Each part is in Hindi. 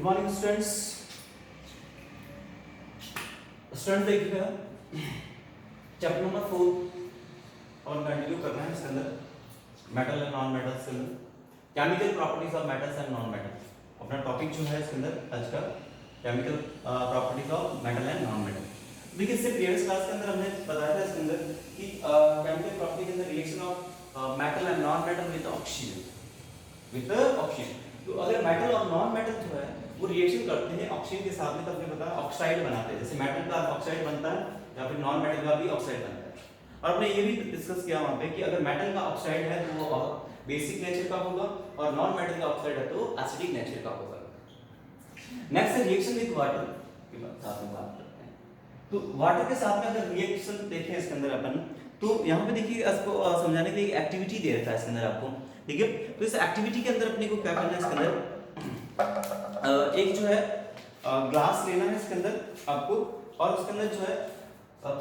Good morning students. स्टूडेंट देखिएगा चैप्टर नंबर 4 और कंटिन्यू करना है। इसके अंदर मेटल एंड नॉन मेटल्स के अंदर chemical properties of metals and non metals अपना टॉपिक जो है इसके अंदर आज का chemical properties of metal and non metal. देखिए इससे प्रीवियस क्लास के अंदर हमने बताया था इसके अंदर कि केमिकल प्रॉपर्टी के अंदर reaction of metal and non metal with oxygen. तो अगर मेटल और नॉन मेटल जो है वो रिएक्शन करते हैं ऑक्सीजन के साथ में, तब हमने बताया ऑक्साइड बनाते हैं। जैसे मेटल का ऑक्साइड बनता है या फिर नॉन मेटल का भी ऑक्साइड बनता है। और हमने ये भी डिस्कस किया वहां पे कि अगर मेटल का ऑक्साइड है तो वो बेसिक नेचर का होगा और नॉन मेटल का ऑक्साइड है तो एसिडिक नेचर का होगा। नेक्स्ट है रिएक्शन विद वाटर के साथ में बात करते हैं। तो वाटर के साथ में अगर रिएक्शन देखें इसके अंदर अपन, तो यहाँ पे देखिए इसको समझाने के लिए एक एक्टिविटी दे रखा है इसके अंदर आपको, ठीक है। तो इस एक्टिविटी के अंदर अपने को क्या करना है, इसके अंदर एक जो है ग्लास लेना है इसके अंदर आपको, और उसके अंदर जो है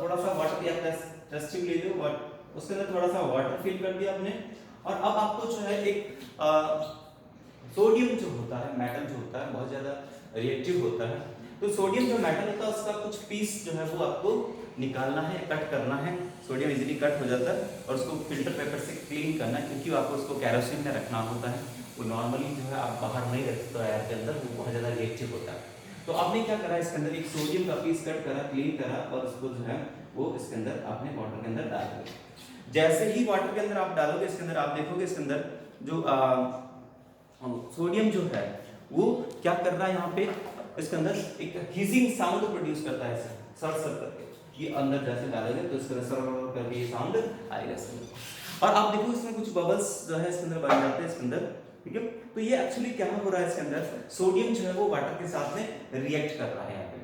थोड़ा सा वाटर या टेस्ट ट्यूब ले लो, उसके अंदर थोड़ा सा वाटर फिल कर दिया आपने। और अब आपको जो है एक सोडियम जो होता है, मेटल जो होता है बहुत ज्यादा रिएक्टिव होता है, तो सोडियम जो मेटल होता है उसका कुछ पीस जो है वो आपको निकालना है, कट करना है। सोडियम इजीली कट हो जाता है और उसको फिल्टर पेपर से क्लीन करना है, क्योंकि आपको उसको कैरोसिन में रखना होता है। वो नॉर्मली जो है आप बाहर नहीं रख सकते एयर के अंदर, वो बहुत ज़्यादा रिएक्टिव होता है। तो आपने क्या करा, इसके अंदर एक सोडियम का पीस कट करा, क्लीन करा और उसको जो है वो इसके अंदर आपने वाटर के अंदर डाल दिया। जैसे ही वाटर के अंदर आप डालोगे, इसके अंदर आप देखोगे इसके अंदर जो सोडियम जो है वो क्या कर रहा है, यहाँ पे इसके अंदर एक हिजिंग साउंड प्रोड्यूस करता है, सर सर करके। ये अंदर जैसे डालोगे तो इसके अंदर सर करके ये साउंड आएगा इसके अंदर। और आप देखो इसमें कुछ बबल्स जो है इसके अंदर बन जाते हैं इसके अंदर, ठीक है। तो ये एक्चुअली क्या हो रहा है, इसके अंदर सोडियम जो है वो वाटर के साथ में रिएक्ट कर रहा है यहाँ पे,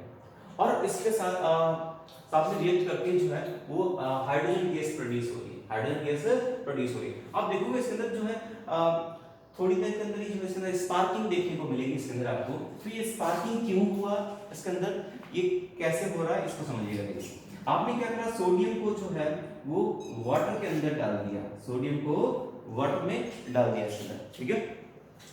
और इसके साथ में रिएक्ट करके जो है वो हाइड्रोजन गैस प्रोड्यूस हो रही है, हाइड्रोजन गैस प्रोड्यूस हो रही है। आप देखोगे इसके अंदर जो है थोड़ी देर के अंदर ही जो इसके अंदर स्पार्किंग देखने को मिलेगी इसके अंदर आपको। तो ये स्पार्किंग क्यों हुआ इसके अंदर, ये कैसे हो रहा है, इसको समझिएगा। देखिए आपने क्या करा, सोडियम को जो है वो वाटर के अंदर डाल दिया, सोडियम को वाटर में डाल दिया इसके अंदर, ठीक है।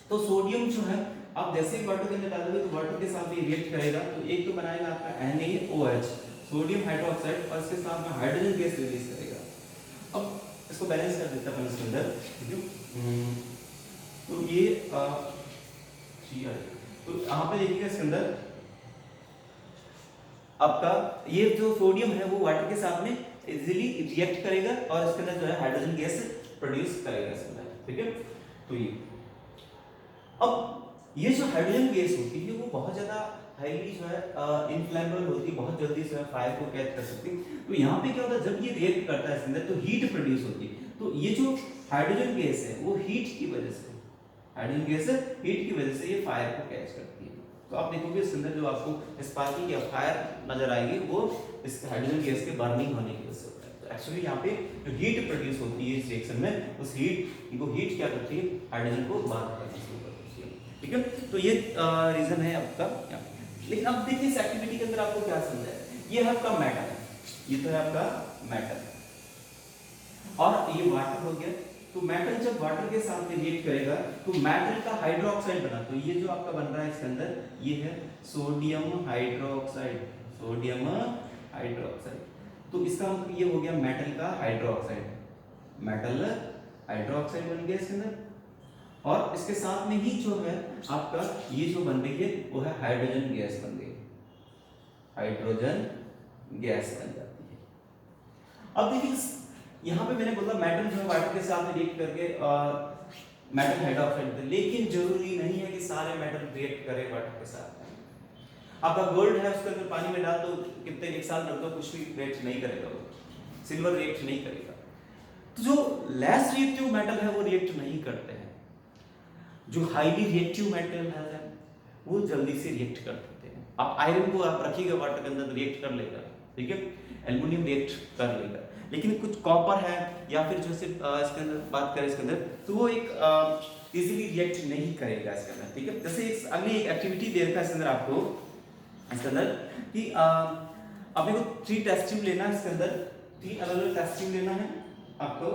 तो सोडियम जो है आप जैसे ही वाटर के अंदर डालोगे तो वाटर के साथ ये रिएक्ट करेगा, तो एक तो बनाएगा आपका NaOH सोडियम हाइड्रोक्साइड, और इसके साथ में हाइड्रोजन गैस रिलीज करेगा। अब इसको बैलेंस कर देता है इसके अंदर, ठीक है। तो ये तो यहाँ पे देखिएगा इसके अंदर आपका ये जो सोडियम है वो वाटर के साथ में इजीली रिएक्ट करेगा और इसके अंदर जो है हाइड्रोजन गैस प्रोड्यूस करेगा इसके अंदर, ठीक है। तो ये अब ये जो हाइड्रोजन गैस होती है वो बहुत ज्यादा हाईली जो है इनफ्लेमेबल होती है, बहुत जल्दी से फायर को कैच कर सकती है। तो यहाँ पे क्या होता है, जब ये रिएक्ट करता है इसके अंदर तो हीट प्रोड्यूस होती है। तो ये जो हाइड्रोजन गैस है वो हीट की वजह से, हाइड्रोजन गैस हीट की वजह से ये फायर को कैच करती है। तो आप देखोगे इसके अंदर जो आपको स्पार्किंग या फायर नजर आएगी वो इस हाइड्रोजन गैस के बर्निंग होने की वजह से होता है। तो एक्चुअली यहाँ पे जो हीट प्रोड्यूस होती है इस रिएक्शन में, उस हीट क्या करती है, हाइड्रोजन को बर्न करना शुरू कर देती है, ठीक है। तो ये रीजन है आपका। लेकिन अब देखिए इस एक्टिविटी के अंदर आपको क्या समझा है, ये है आपका मेटल, ये तो है आपका मेटल और ये वाटर हो गया। तो मेटल जब वाटर के साथ में रिएक्ट करेगा तो मेटल का हाइड्रोक्साइड बना, तो ये जो आपका बन रहा है इसके अंदर ये है सोडियम हाइड्रोक्साइड, सोडियम हाइड्रोक्साइड। तो इसका मतलब ये हो गया मेटल का हाइड्रोक्साइड, मेटल हाइड्रोक्साइड बन गया इसके अंदर। और इसके साथ में ही जो है आपका ये जो बन रही है वो है हाइड्रोजन गैस बन गई, हाइड्रोजन गैस बन जाती है। अब देखिए यहाँ पे मैंने बोला मेटल जो है वाटर के साथ रिएक्ट करके मेटल हाइड्रोक्साइड, लेकिन जरूरी नहीं है कि सारे मेटल रिएक्ट करें वाटर के साथ। आपका गोल्ड है उसके अंदर पानी में डाल दो, कितने एक साल रख दो, कुछ भी रिएक्ट नहीं करेगा, वो सिल्वर रिएक्ट नहीं करेगा। तो जो लेस रिएक्टिव मेटल है वो रिएक्ट नहीं करते हैं, जो हाईली रिएक्टिव मेटल है वो जल्दी से रिएक्ट कर देते हैं। आप आयरन को आप रखिएगा वाटर के अंदर तो रिएक्ट कर लेगा, ठीक है। एल्युमिनियम रिएक्ट कर लेगा, लेकिन कुछ कॉपर है या फिर जो सिर्फ इसके अंदर बात करें इसके अंदर, तो वो एक इजीली रिएक्ट नहीं करेगा इसके अंदर, ठीक है। जैसे अगली एक एक्टिविटी दे रखा है इसके अंदर आपको, इसके अंदर कि आपने को 3 टेस्ट ट्यूब लेना है, इसके अंदर 3 अलग अलग टेस्ट ट्यूब लेना है आपको।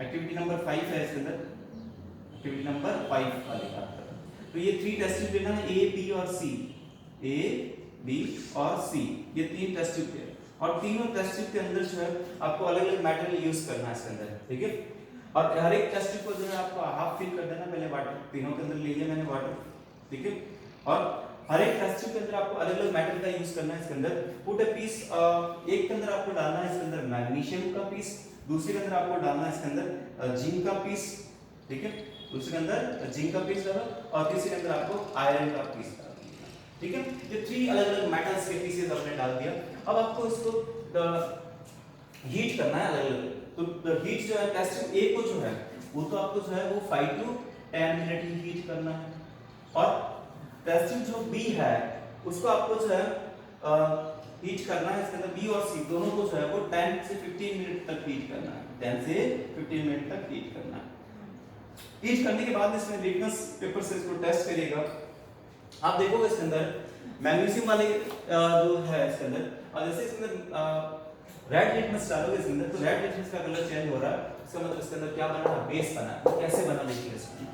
एक्टिविटी नंबर 5 है इसके अंदर, एक्टिविटी नंबर 5 वाले का। तो ये 3 टेस्ट ट्यूब लेना है, ए बी और सी, ए बी और सी, ये 3 टेस्ट ट्यूब है और तीनों टेस्ट ट्यूब के अंदर जो है आपको अलग अलग मटेरियल यूज करना है इसके अंदर, ठीक है। और हर एक टेस्ट ट्यूब को जो है आपको हाफ फिल कर देना पहले वाटर, तीनों के अंदर ले लिया मैंने वाटर, ठीक है। और हर एक टेस्ट ट्यूब के अंदर आपको अलग अलग मेटल का यूज करना है इसके अंदर। पुट अ पीस, एक के अंदर आपको डालना है इसके अंदर मैग्नीशियम का पीस, दूसरे के अंदर आपको डालना है इसके अंदर जिंक का पीस, ठीक है, दूसरे के अंदर जिंक का पीस डालो और तीसरे के अंदर आपको आयरन का पीस डालो, ठीक है। ये 3 अलग अलग मेटल्स के पीसेस आपने डाल दिया। अब आपको इसको हीट करना है अलग अलग। तो हीट जो है टेस्ट ट्यूब ए को जो है वो तो आपको जो है वो 5 to 10 मिनट ही हीट करना है और टेस्ट ट्यूब जो बी है उसको आपको जो है हीट करना है इसके अंदर बी और सी दोनों को जो है वो 10 से 15 मिनट तक हीट करना है, 10 से 15 मिनट तक हीट करना है। हीट करने के बाद इसमें लिटमस पेपर से इसको टेस्ट करिएगा। आप देखोगे इसके अंदर मैग्नीशियम वाले जो है इसके अंदर, और जैसे इसके अंदर रेड लिटमस डालोगे इसके अंदर तो रेड लिटमस का कलर चेंज हो रहा है, इसका मतलब इसके अंदर क्या बना है, बेस बना है। कैसे बना देखिए इसको,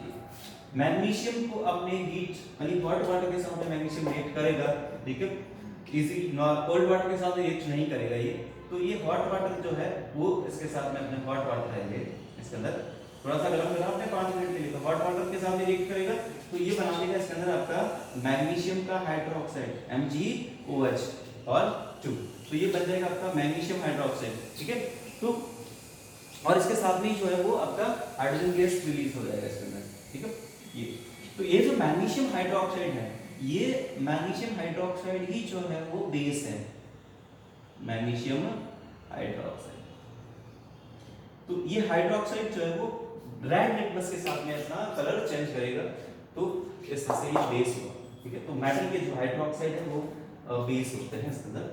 मैग्नीशियम को अपने हीट यानी हॉट वाटर के साथ मैग्नीशियम रिएक्ट करेगा, ठीक है, इजी कोल्ड वाटर के साथ रिएक्ट नहीं करेगा ये। तो ये हॉट वाटर जो है वो इसके साथ में अपने हॉट वाटर है ये इसके अंदर थोड़ा सा गरम करा आपने 5 मिनट के लिए, तो हॉट वाटर के साथ रिएक्ट करेगा तो ये बना देगा इसके अंदर आपका मैग्नीशियम का हाइड्रोक्साइड MgOH और 2, तो ये बन जाएगा आपका मैग्नीशियम हाइड्रोक्साइड, ठीक है। तो और इसके साथ में जो है वो आपका हाइड्रोजन गैस रिलीज हो जाएगा इसके अंदर, ठीक है। ये तो ये जो मैग्नीशियम हाइड्रोक्साइड है, ये मैग्नीशियम हाइड्रोक्साइड ही जो है वो बेस है, मैग्नीशियम हाइड्रोक्साइड। तो ये हाइड्रोक्साइड जो है वो रेड लिटमस के साथ में अपना कलर चेंज करेगा, तो इस तरह से ये बेस हुआ, ठीक है। तो मेटल के जो हाइड्रोक्साइड है वो बेस होते हैं इसके अंदर।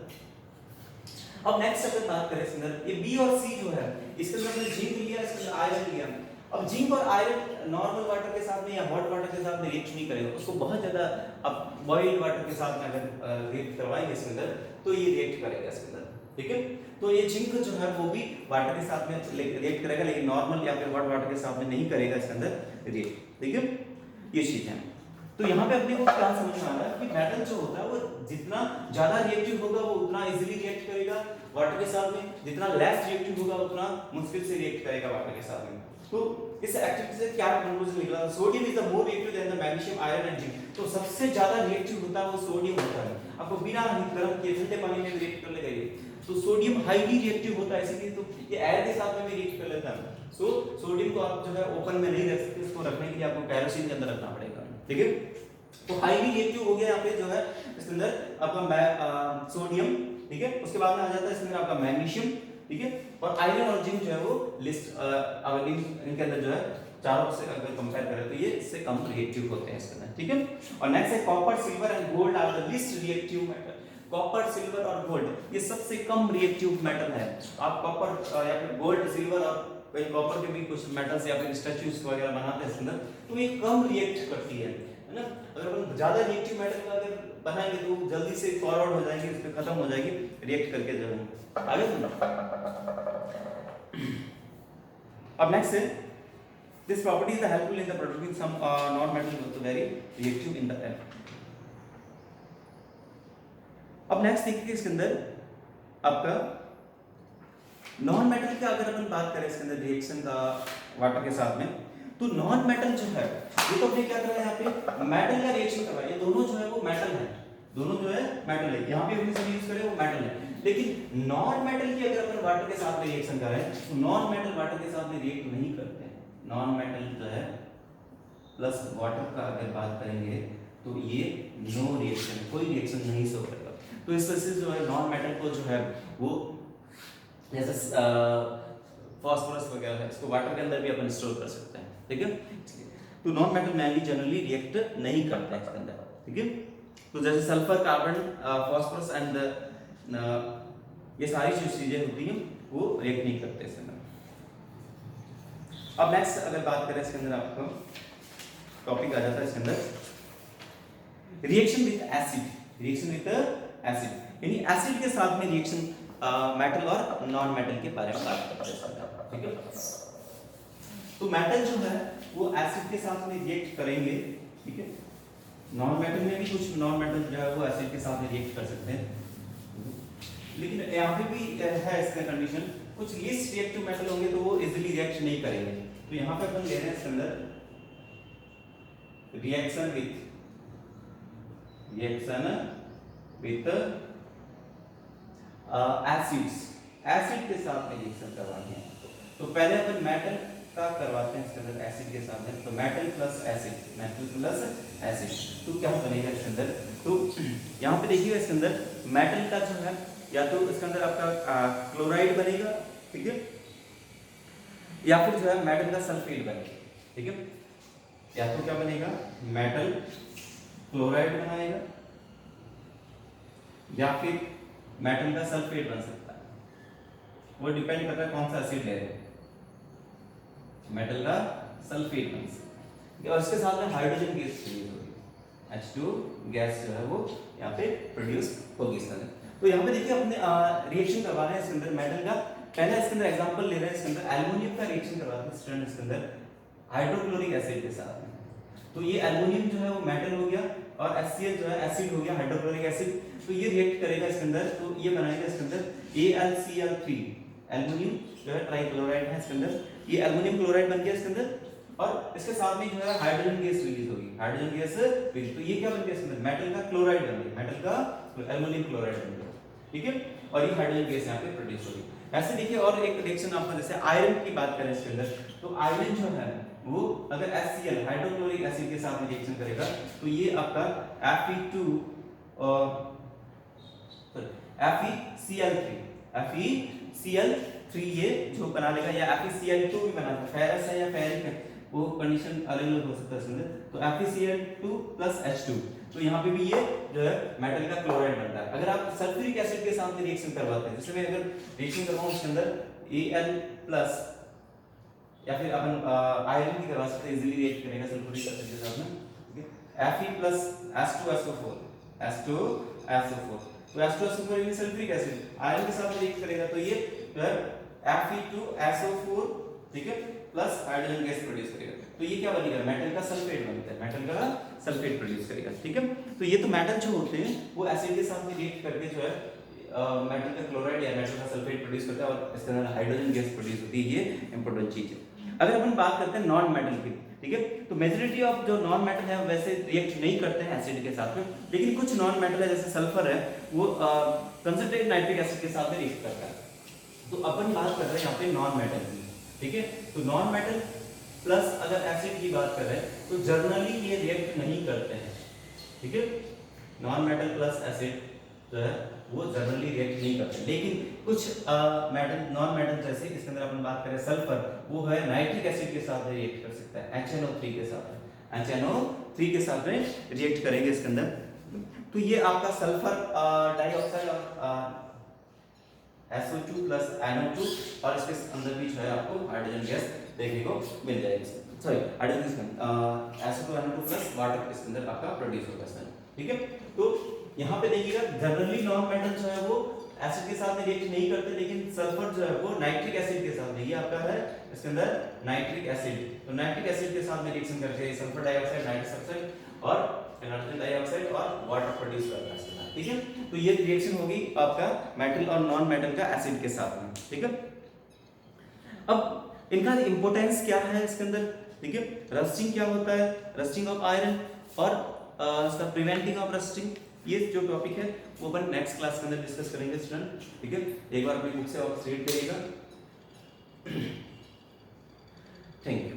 अब नेक्स्ट अगर बात करें इसके अंदर ये बी और सी जो है इसके अंदर हमने जिंक लिया, इसके अंदर आयरन लिया। अब जिंक और आयरन नॉर्मल वाटर के साथ में या हॉट वाटर के साथ में रिएक्ट नहीं करेगा, उसको बहुत ज्यादा अब बॉइल्ड वाटर के साथ में अगर रिएक्ट करवाएंगे इसके अंदर तो ये रिएक्ट करेगा इसके अंदर, ठीक है। तो ये जिंक जो है वो भी वाटर के साथ में रिएक्ट करेगा, लेकिन नॉर्मल या फिर हॉट वाटर के साथ में नहीं करेगा इसके अंदर रिएक्ट, ठीक है। ये चीज है। तो यहाँ पे अपने को क्या समझ में आ रहा है कि मेटल जो होता है वो जितना ज्यादा रिएक्टिव होगा वो उतना इजीली रिएक्ट करेगा वाटर के साथ में, जितना लेस रिएक्टिव होगा उतना मुश्किल से रिएक्ट करेगा वाटर के साथ में। तो इस एक्टिविटी से क्या कंक्लूजन निकला, sodium is the more reactive than the magnesium, iron and zinc. तो सबसे ज्यादा रिएक्टिव होता है वो सोडियम होता है। आपको बिना गर्म किए ठंडे पानी में रिएक्ट कर लेगा ये, तो सोडियम हाईली रिएक्टिव होता है, इसीलिए तो ये एयर के साथ में भी रिएक्ट कर लेता है। सो सोडियम को आप जो है ओपन में नहीं रख सकते, इसको रखने के लिए आपको केरोसिन के अंदर रखना पड़ेगा, ठीक है। तो हाईली रिएक्टिव हो गया यहाँ पे जो है इसके अंदर आपका सोडियम, ठीक है। उसके बाद में आ जाता है इसके अंदर आपका मैग्नीशियम, ठीक है। और आयरन और जिंक जो है वो लिस्ट अगर इनके अंदर जो है चारों से अगर कंपेयर करें तो ये इससे कम रिएक्टिव होते हैं इसके अंदर, ठीक है। और नेक्स्ट है copper, silver and gold are the least reactive metal. Copper, silver और गोल्ड ये सबसे कम रिएक्टिव मेटल है। आप कॉपर या फिर गोल्ड, सिल्वर और कॉपर के भी कुछ मेटल्स या फिर स्टैच्यूज वगैरह बनाते हैं इसके अंदर, तो ये कम रिएक्ट करती है ना। अगर हम ज्यादा रिएक्टिव मेटल का अगर बनाएंगे तो जल्दी से फॉरवर्ड हो जाएंगे, इस पे खत्म हो जाएगी रिएक्ट करके जो है आगे सुनो। अब नेक्स्ट है this property is helpful in the producting some non metal तो very reactive in the air. अब नेक्स्ट देखिए इसके अंदर आपका नॉन मेटल का अगर अपन बात करें इसके अंदर रिएक्शन का वाटर के साथ में, तो नॉन मेटल जो है ये तो अपने क्या कर रहा है यहाँ पे मेटल का रिएक्शन कर रहा है। ये दोनों जो है वो मेटल है, दोनों जो है मेटल है, यहाँ पे अपने सब यूज करें वो मेटल है। लेकिन नॉन मेटल की अगर अपन वाटर के साथ में रिएक्शन कर रहे हैं तो नॉन मेटल वाटर के साथ में रिएक्ट नहीं करते हैं। नॉन मेटल जो है प्लस वाटर का अगर बात करेंगे तो ये नो रिएक्शन, कोई रिएक्शन नहीं शो करेगा। तो इस वजह से जो है नॉन मेटल को जो है वो जैसे फास्फोरस वगैरह है इसको वाटर के अंदर भी अपन स्टोर कर सकते हैं, ठीक है। तो non metal mainly generally react नहीं करते हैं इसके अंदर, ठीक है। तो जैसे सल्फर, कार्बन, फास्फोरस एंड ये सारी जो चीजें होती हैं वो रिएक्ट नहीं करते इसके अंदर। अब नेक्स्ट अगर बात करें इसके अंदर आपको टॉपिक आ जाता है इसके अंदर reaction with acid. Reaction with acid यानी एसिड के साथ में रिएक्शन मेटल और नॉन मेटल के बारे में बात करते हैं, ठीक है। तो मेटल जो है वो एसिड के साथ में रिएक्ट करेंगे, ठीक है। नॉन मेटल में भी कुछ नॉन मेटल जो है वो एसिड के साथ रिएक्ट कर सकते हैं, लेकिन यहाँ पे भी है इसका कंडीशन, कुछ लीस्ट रिएक्टिव मेटल होंगे तो वो इजीली रिएक्ट नहीं करेंगे। तो यहाँ पे अपन ले रहे हैं इसके अंदर रिएक्शन विथ एसिड्स, एसिड के साथ में रिएक्शन करवानी है। तो पहले अपन मेटल का करवाते हैं इसके अंदर एसिड के साथ में। तो मेटल प्लस एसिड, तो क्या बनेगा इसके अंदर? तो यहाँ पे देखिए इसके अंदर मेटल का जो है या तो इसके अंदर आपका क्लोराइड बनेगा, ठीक है, या फिर जो है मेटल का सल्फेट बनेगा, ठीक है। या तो क्या बनेगा, मेटल क्लोराइड बनाएगा या फिर मेटल का सल्फेट बन सकता है, वो डिपेंड करता है कौन सा एसिड ले रहे हैं। मेटल का सल्फेट बन सकता है और इसके साथ में हाइड्रोजन गैस प्रोड्यूस होगी, H2 गैस जो है वो यहाँ पे प्रोड्यूस होगी इसके अंदर। तो यहाँ पे देखिए अपने रिएक्शन करवा रहे हैं इसके अंदर मेटल का। पहला इसके अंदर एग्जांपल ले रहे हैं इसके अंदर एल्युमिनियम का रिएक्शन करवाते हैं स्टूडेंट इसके अंदर हाइड्रोक्लोरिक एसिड के साथ में। तो ये एल्युमिनियम जो है वो मेटल हो गया और HCl जो है एसिड हो गया, हाइड्रोक्लोरिक एसिड। तो ये रिएक्ट करेगा इसके अंदर, तो ये बनाएगा इसके अंदर AlCl3, एल्युमिनियम जो है ट्राइक्लोराइड है इसके अंदर, ये एल्युमिनियम क्लोराइड बन गया इसके अंदर और इसके साथ में जो है हाइड्रोजन गैस रिलीज होगी, हाइड्रोजन गैस रिलीज। तो ये क्या बन गया इसके अंदर, मेटल का क्लोराइड बन गया, मेटल का एल्युमिनियम क्लोराइड बन गया, ठीक है, और ये हाइड्रोजन गैस यहाँ पे प्रोड्यूस होगी। ऐसे देखिए और एक रिएक्शन आपका जैसे आयरन की बात करें इसके अंदर, तो आयरन जो है वो अगर HCl हाइड्रोक्लोरिक एसिड के साथ में रिएक्शन करेगा तो ये आपका FeCl3 ये जो बना लेगा, या FeCl2 भी बना सकता है, फेरस है या फेरिक है वो कंडीशन अलग अलग हो सकता है इसमें। तो FeCl2 प्लस H2, तो यहाँ पे भी ये जो है मेटल का क्लोराइड बनता है। अगर आप सल्फ्यूरिक एसिड के साथ में रिएक्शन करवाते हैं, जैसे मैं अगर रिएक्शन करवाऊं इसके अंदर Al प्लस या फिर अपन आयरन की करवा सकते हैं, इजीली रिएक्ट करेगा सल्फ्यूरिक एसिड के साथ में, ठीक है। Fe प्लस H2SO4, तो H2SO4 ये सल्फ्यूरिक एसिड आयरन के साथ रिएक्ट करेगा तो ये जो है Fe2SO4, ठीक है, प्लस हाइड्रोजन गैस प्रोड्यूस करेगा। तो ये क्या बनेगा, मेटल का सल्फेट बनता है, मेटल का सल्फेट प्रोड्यूस करेगा, ठीक है। तो ये तो मेटल जो होते हैं वो एसिड के साथ में रिएक्ट करके जो है मेटल का क्लोराइड या मेटल का सल्फेट प्रोड्यूस करता है और इसके अंदर हाइड्रोजन गैस प्रोड्यूस होती है, ये इंपॉर्टेंट चीज है। अगर अपन बात करते हैं नॉन मेटल की, ठीक है, तो मेजॉरिटी ऑफ जो नॉन मेटल है वैसे रिएक्ट नहीं करते हैं एसिड के साथ में, लेकिन कुछ नॉन मेटल है जैसे सल्फर है वो कंसंट्रेटेड नाइट्रिक एसिड के साथ में रिएक्ट करता है। तो अपन बात कर रहे हैं यहाँ पे नॉन मेटल की, ठीक है। तो नॉन मेटल प्लस अगर एसिड की बात कर रहे हैं तो जनरली ये रिएक्ट नहीं करते हैं, ठीक है। नॉन मेटल प्लस एसिड जो है वो जनरली रिएक्ट नहीं करते, लेकिन कुछ मेटल नॉन मेटल जैसे इसके अंदर अपन बात करें सल्फर, वो है नाइट्रिक एसिड के साथ रिएक्ट कर सकता है, HNO3 के साथ में, HNO3 के साथ में रिएक्ट करेंगे इसके अंदर। तो ये आपका सल्फर डाइऑक्साइड और SO2 प्लस NO2 और इसके अंदर भी जो है आपको हाइड्रोजन गैस देखने को मिल जाएगी, sorry hydrogen SO2 NO2 plus water इसके अंदर आपका प्रोड्यूस होगा इसमें, ठीक है। तो यहाँ पे देखिएगा जनरली नॉन मेटल जो है वो एसिड के साथ में रिएक्ट नहीं करते, लेकिन सल्फर जो है वो नाइट्रिक एसिड के साथ में, ये आपका है इसके अंदर नाइट्रिक एसिड, तो नाइट्रिक एसिड के साथ में रिएक्शन करके सल्फर डाइऑक्साइड, नाइट्रस ऑक्साइड और नाइट्रोजन डाइऑक्साइड और वाटर प्रोड्यूस करता है इसके साथ, ठीक है। तो ये रिएक्शन होगी आपका मेटल और नॉन मेटल का एसिड के साथ में, ठीक है। अब इनका इंपॉर्टेंस क्या है इसके अंदर, ठीक है। रस्टिंग क्या होता है, रस्टिंग ऑफ आयरन और इसका प्रिवेंटिंग ऑफ रस्टिंग, ये जो टॉपिक है वो अपन नेक्स्ट क्लास के अंदर डिस्कस करेंगे स्टूडेंट, ठीक है। एक बार अपनी बुक से आप रीड करिएगा। Thank you.